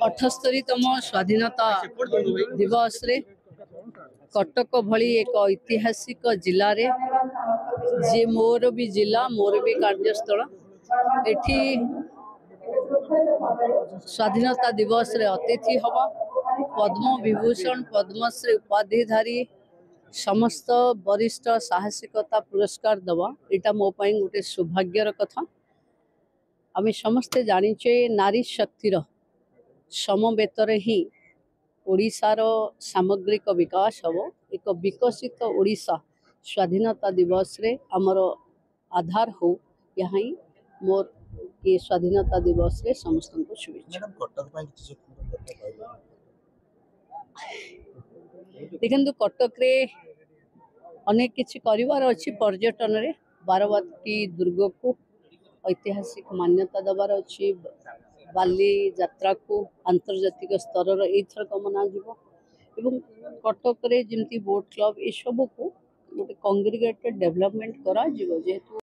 अठस्तरीतम स्वाधीनता दिवस रे कटक भली एक ऐतिहासिक जिले में जी मोर भी जिला मोर भी कार्यस्थल एठी स्वाधीनता दिवस रे अतिथि हवा पद्म विभूषण पद्मश्री उपाधिधारी समस्त वरिष्ठ साहसिकता पुरस्कार दवा यहाँ मो गोटे सौभाग्यर कथा। आम समस्ते जाचे नारी शक्तिर समवेतर ही ओडिशार सामग्रिक विकास हम एक विकसित ओडिशा स्वाधीनता दिवस रे आमर आधार हो यहाँ मोर ये स्वाधीनता दिवस रे समस्त को शुभेच्छा। देखु कटक रे अनेक किछि करिवार अछि पर्यटन रे बारवाटी दुर्ग को ऐतिहासिक मान्यता दबार अच्छी बाली यात्रा को आंतर्जातिक स्तर एथर मना एवं कटक रे जमती बोट क्लब ये सब को गोटे कंग्रिगेटेड डेवलपमेंट करा जेहेतु